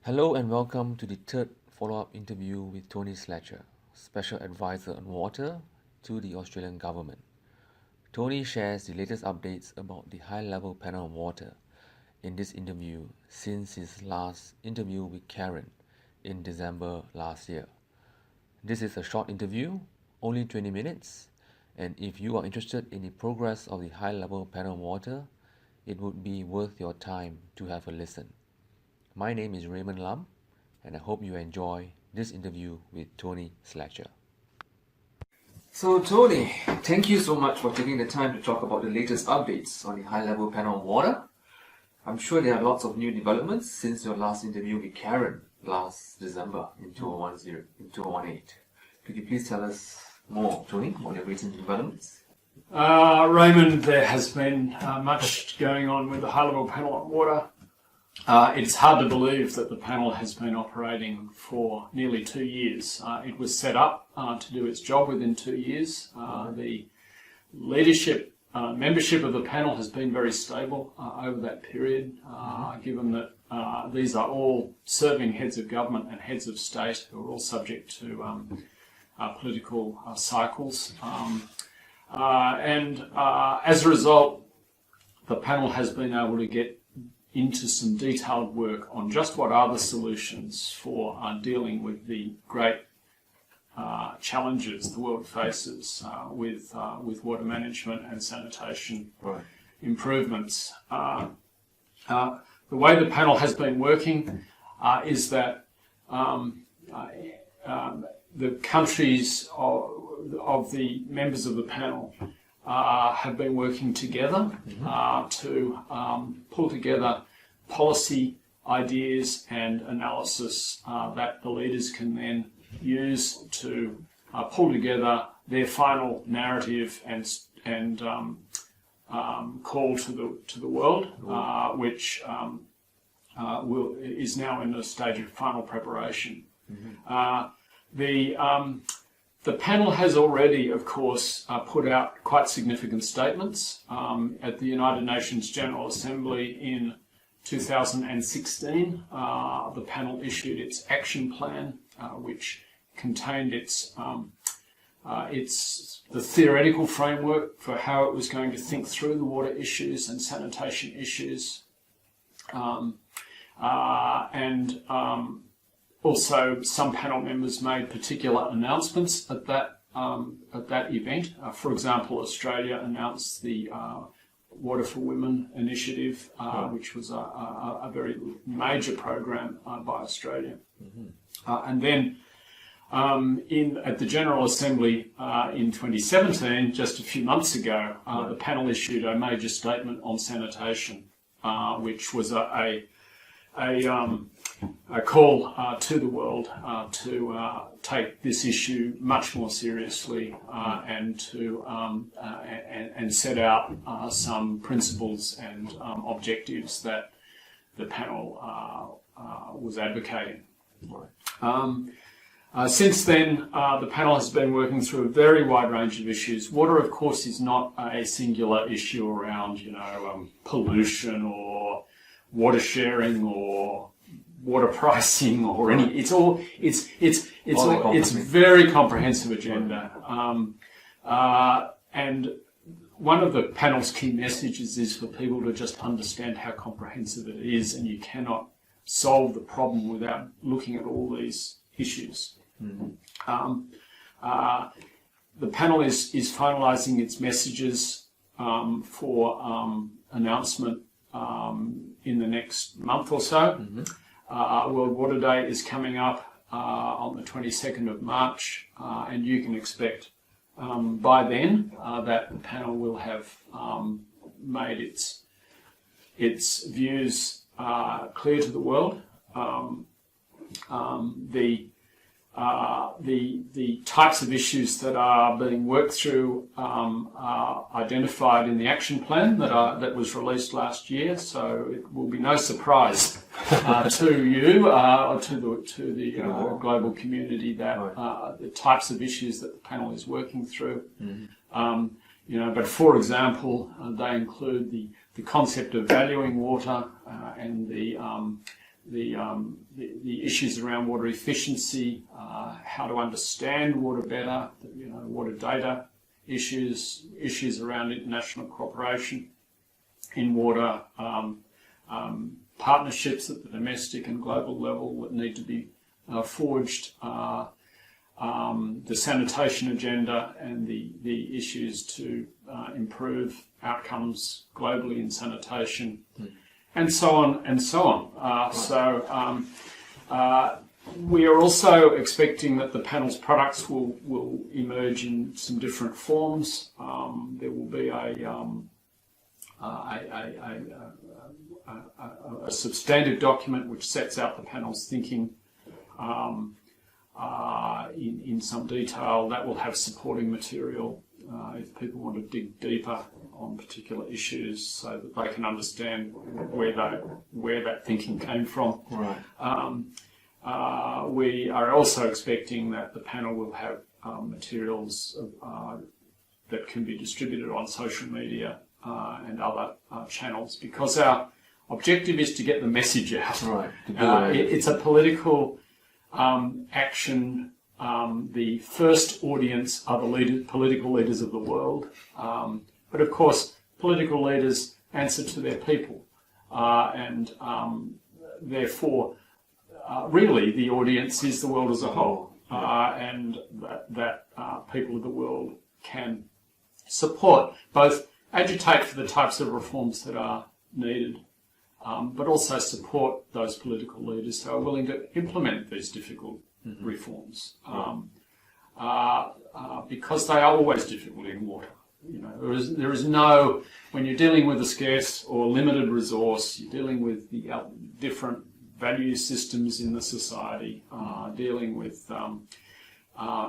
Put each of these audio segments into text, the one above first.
Hello and welcome to the third follow-up interview with Tony Slatyer, Special Advisor on Water to the Australian Government. Tony shares the latest updates about the high-level panel on water in this interview since his last interview with Karen in December last year. This is a short interview, only 20 minutes, and if you are interested in the progress of the high-level panel on water, it would be worth your time to have a listen. My name is Raymond Lam, and I hope you enjoy this interview with Tony Slatyer. So Tony, thank you so much for taking the time to talk about the latest updates on the high-level panel on water. I'm sure there are lots of new developments since your last interview with Karen last December in 2018. Could you please tell us more, Tony, about your recent developments? Raymond, there has been much going on with the high-level panel on water. It's hard to believe that the panel has been operating for nearly 2 years. It was set up to do its job within 2 years. The leadership, membership of the panel has been very stable over that period, given that these are all serving heads of government and heads of state who are all subject to political cycles. As a result, the panel has been able to get into some detailed work on just what are the solutions for dealing with the great challenges the world faces with water management and sanitation improvements. The way the panel has been working is that the countries of the members of the panel have been working together to pull together policy ideas and analysis that the leaders can then use to pull together their final narrative and call to the world, which is now in a stage of final preparation. The panel has already, of course, put out quite significant statements. At the United Nations General Assembly in 2016, the panel issued its action plan, which contained the theoretical framework for how it was going to think through the water issues and sanitation issues. Also, some panel members made particular announcements at that event. For example, Australia announced the Water for Women initiative, which was a very major program by Australia. And then at the General Assembly in 2017, just a few months ago, the panel issued a major statement on sanitation, which was a call to the world to take this issue much more seriously and to and set out some principles and objectives that the panel was advocating. Since then, the panel has been working through a very wide range of issues. Water, of course, is not a singular issue around, pollution or water sharing or water pricing or any. It's very comprehensive agenda. And one of the panel's key messages is for people to just understand how comprehensive it is, and you cannot solve the problem without looking at all these issues. The panel is finalising its messages for announcement in the next month or so. World Water Day is coming up on the 22nd of March, and you can expect by then that the panel will have made its views clear to the world. The types of issues that are being worked through are identified in the action plan that was released last year. So it will be no surprise to you or to the global community that the types of issues that the panel is working through. But for example, they include the concept of valuing water and the issues around water efficiency, how to understand water better, water data issues around international cooperation in water, partnerships at the domestic and global level that need to be forged, the sanitation agenda and the issues to improve outcomes globally in sanitation, and so on and so on. We are also expecting that the panel's products will emerge in some different forms. There will be a substantive document which sets out the panel's thinking in some detail. That will have supporting material if people want to dig deeper on particular issues, so that they can understand where that thinking came from. Right. We are also expecting that the panel will have materials that can be distributed on social media and other channels, because our objective is to get the message out. Right. It's a political action. The first audience are the political leaders of the world. But of course, political leaders answer to their people. And therefore, really the audience is the world as a whole. And that people of the world can support, both agitate for the types of reforms that are needed, but also support those political leaders who are willing to implement these difficult reforms, because they are always difficult in water. There is no, when you're dealing with a scarce or limited resource, you're dealing with the different value systems in the society, dealing with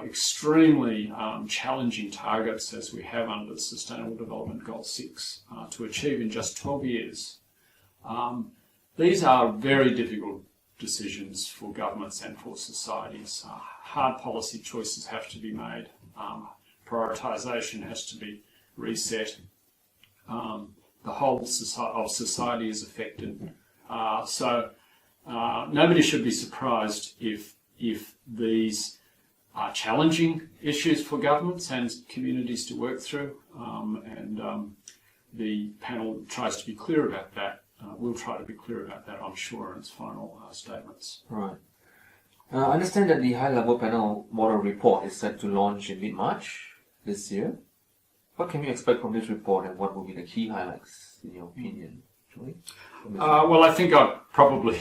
extremely challenging targets, as we have under the Sustainable Development Goal 6, to achieve in just 12 years. These are very difficult decisions for governments and for societies. Hard policy choices have to be made. Prioritisation has to be reset. The whole of society is affected. So nobody should be surprised if these are challenging issues for governments and communities to work through. The panel tries to be clear about that. We'll try to be clear about that, I'm sure, in its final statements. Right. I understand that the high-level panel water report is set to launch in mid-March this year. What can we expect from this report, and what will be the key highlights, in your opinion, Julie? Well, I think I've probably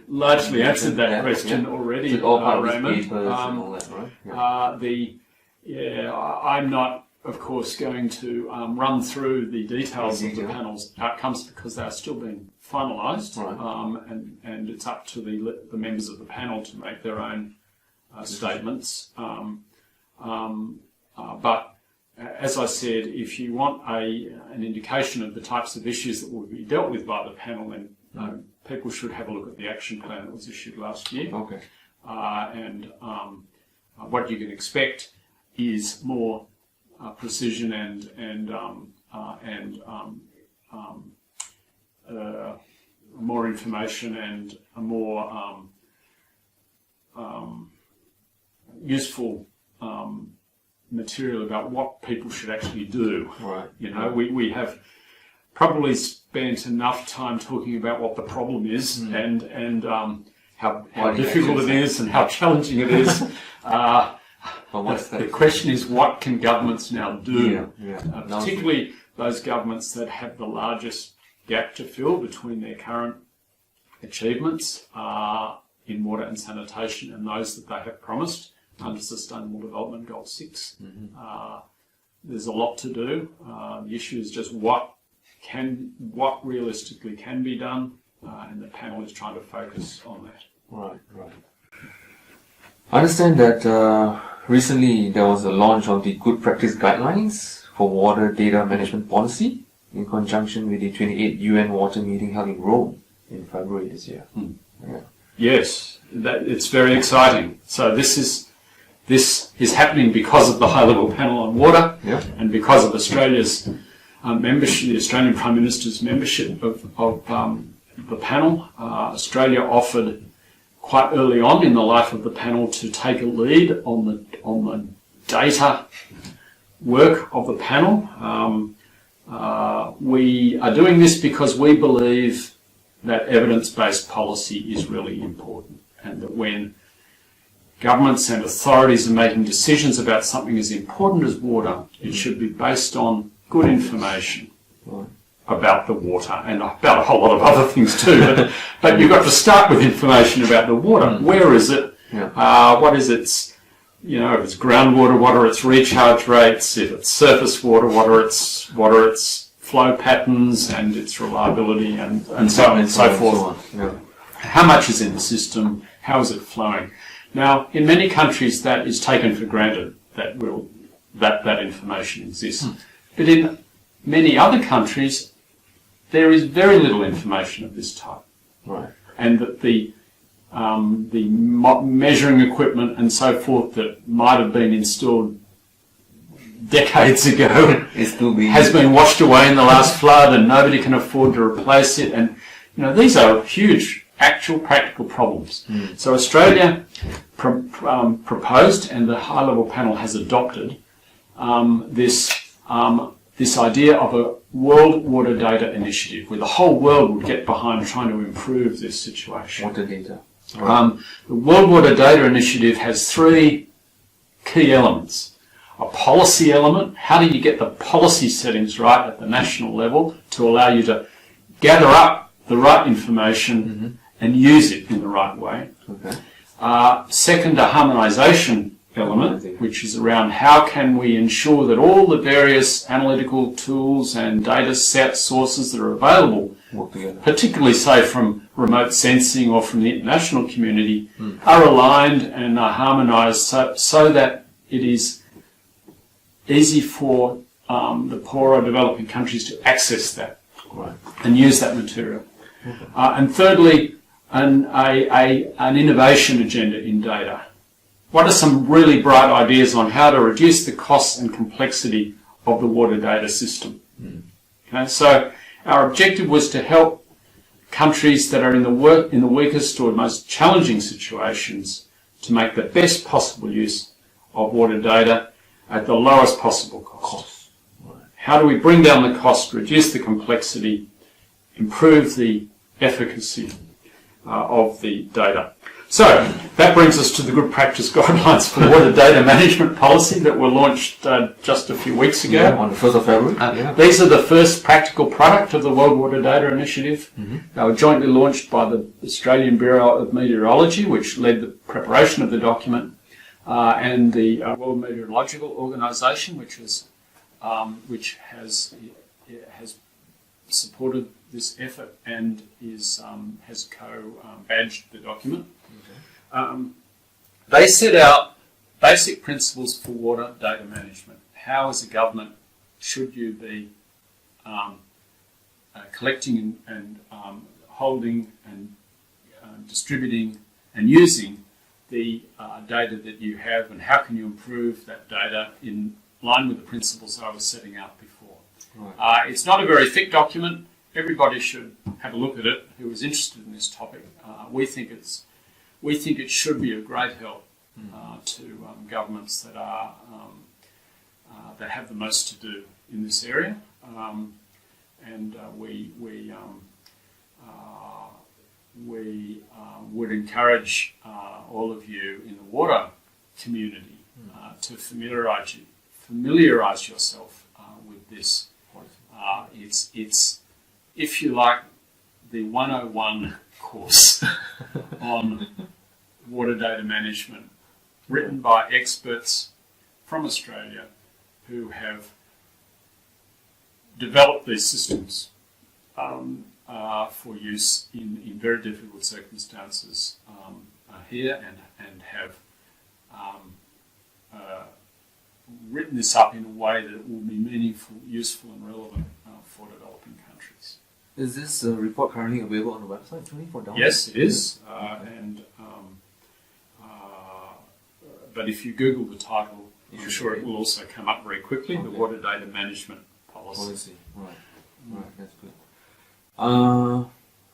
largely answered that question already, It's all part of Raymond. these papers and all that, right? I'm not, of course, going to run through the details of the panel's outcomes, because they are still being finalised, and it's up to the members of the panel to make their own statements. But as I said, if you want an indication of the types of issues that will be dealt with by the panel, then people should have a look at the action plan that was issued last year. Okay. And what you can expect is more precision and more information and a more useful material about what people should actually do. Right. We have probably spent enough time talking about what the problem is and how difficult it is and how challenging it is. The question is, what can governments now do? Particularly those governments that have the largest gap to fill between their current achievements in water and sanitation and those that they have promised under Sustainable Development Goal 6. There's a lot to do. The issue is just what realistically can be done, and the panel is trying to focus on that. Right. I understand that recently there was a launch of the Good Practice Guidelines for Water Data Management Policy in conjunction with the 28th UN Water Meeting held in Rome in February this year. Yes, it's very exciting. So this is happening because of the high-level panel on water, and because of Australia's membership, the Australian Prime Minister's membership of the panel. Australia offered quite early on in the life of the panel to take a lead on the data work of the panel. We are doing this because we believe that evidence-based policy is really important, and that when governments and authorities are making decisions about something as important as water, it should be based on good information about the water and about a whole lot of other things too. But you've got to start with information about the water. Where is it? What is its, if it's groundwater, what are its recharge rates? If it's surface water, what are its flow patterns and its reliability and so on and so forth. How much is in the system? How is it flowing? Now, in many countries, that is taken for granted that information exists. But in many other countries, there is very little information of this type. Right. And that the measuring equipment and so forth that might have been installed decades ago has been washed away in the last flood, and nobody can afford to replace it. And these are huge, actual, practical problems. So Australia proposed, and the high-level panel has adopted this idea of a World Water Data Initiative, where the whole world would get behind trying to improve this situation. Water data. The World Water Data Initiative has three key elements. A policy element: how do you get the policy settings right at the national level to allow you to gather up the right information and use it in the right way. Second, a harmonisation element, which is around how can we ensure that all the various analytical tools and data set sources that are available, particularly say from remote sensing or from the international community, are aligned and are harmonised so that it is easy for the poorer developing countries to access that and use that material. And thirdly, an innovation agenda in data. What are some really bright ideas on how to reduce the costs and complexity of the water data system? Okay, so our objective was to help countries that are in the weakest or most challenging situations to make the best possible use of water data at the lowest possible cost. How do we bring down the cost, reduce the complexity, improve the efficacy of the data? So that brings us to the good practice guidelines for water data management policy that were launched just a few weeks ago. On the 1st of February. These are the first practical product of the World Water Data Initiative. They were jointly launched by the Australian Bureau of Meteorology, which led the preparation of the document, and the World Meteorological Organisation, which has supported this effort and has co-badged the document. They set out basic principles for water data management. How, as a government, should you be collecting and holding and distributing and using the data that you have, and how can you improve that data in line with the principles I was setting out before. It's not a very thick document. Everybody should have a look at it who is interested in this topic. We think it should be a great help to governments that have the most to do in this area, and we would encourage all of you in the water community to familiarise yourself with this. It's if you like, the 101 course on water data management, written by experts from Australia who have developed these systems for use in very difficult circumstances here, and have written this up in a way that will be meaningful, useful and relevant for developing countries. Is this report currently available on the website, Tony, for download? Yes, it is. But if you Google the title, I'm sure it will also come up very quickly. The Water Data Management Policy. Right, that's good.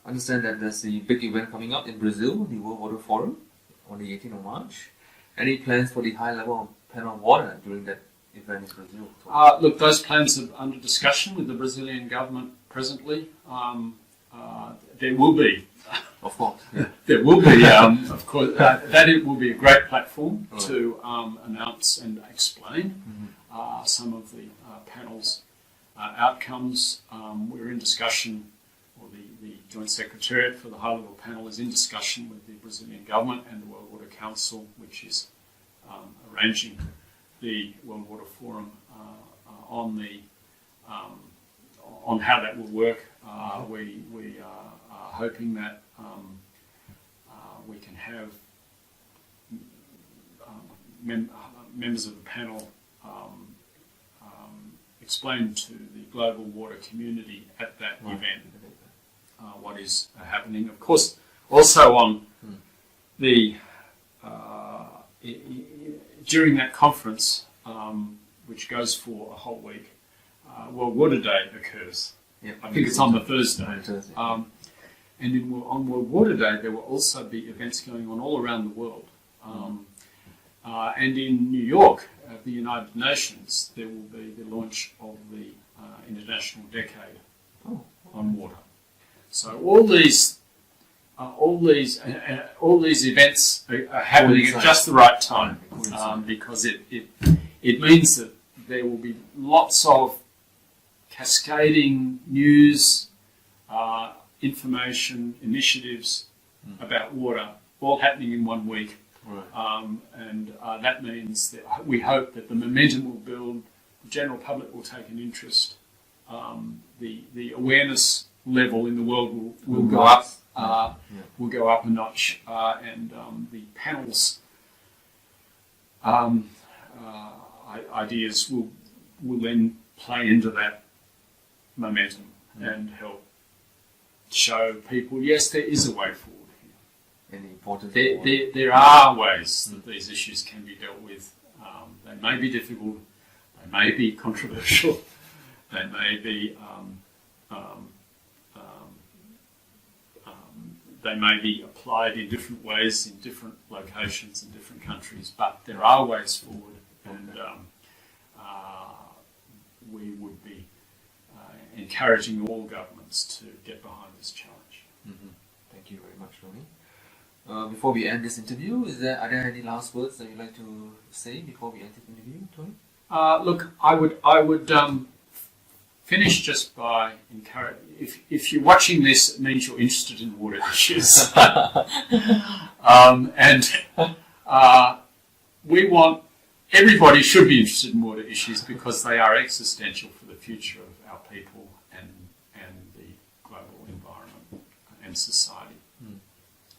I understand that there's the big event coming up in Brazil, the World Water Forum, on the 18th of March. Any plans for the high-level panel on water during that event in Brazil? Look, those plans are under discussion with the Brazilian government presently. There will be. Of course. Yeah. There will be, of course, that it will be a great platform to announce and explain some of the panel's outcomes. We're in discussion, or the Joint Secretariat for the High Level Panel is in discussion with the Brazilian government and the World Water Council, which is arranging the World Water Forum on how that will work. We are hoping that we can have members of the panel explain to the global water community at that event what is happening. Of course, also on the during that conference, which goes for a whole week, World Water Day occurs. Yeah, I think it's on the Thursday. And on World Water Day, there will also be events going on all around the world. And in New York, at the United Nations, there will be the launch of the International Decade on Water. So all these events are happening at just the right time, because it means that there will be lots of cascading news, information, initiatives about water, all happening in 1 week. Right. And that means that we hope that the momentum will build, the general public will take an interest, the awareness level in the world will go up, will go up a notch, and the panel's ideas will then play into that momentum and help show people, yes, there is a way forward here. Any important There are ways that these issues can be dealt with. They may be difficult, they may be controversial, they may be applied in different ways in different locations in different countries, but there are ways forward, and we would be encouraging all governments to get behind this challenge. Thank you very much, Tony. Before we end this interview, are there any last words that you'd like to say before we end this interview, Tony? Look, I would finish just by encouraging. If you're watching this, it means you're interested in water issues, we want everybody should be interested in water issues because they are existential for the future of our people and the global environment and society.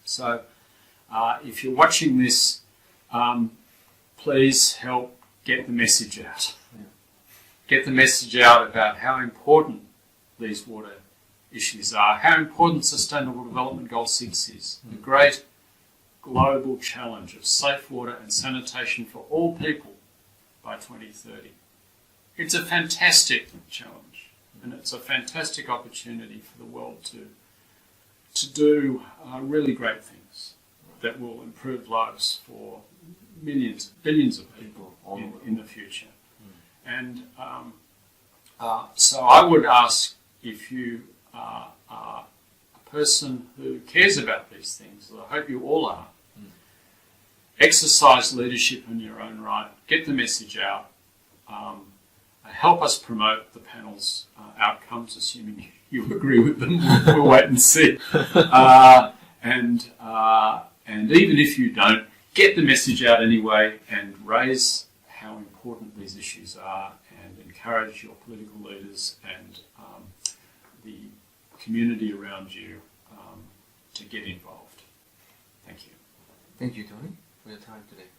So, if you're watching this, please help get the message out. Get the message out about how important these water issues are, how important Sustainable Development Goal 6 is, the great global challenge of safe water and sanitation for all people by 2030. It's a fantastic challenge, and it's a fantastic opportunity for the world to do really great things that will improve lives for millions, billions of people in the future. And so I would ask, if you are a person who cares about these things, I hope you all are, exercise leadership in your own right, get the message out, help us promote the panel's outcomes, assuming you agree with them. We'll wait and see. And even if you don't, get the message out anyway and raise how important these issues are, and encourage your political leaders and the community around you to get involved. Thank you. Thank you, Tony, for your time today.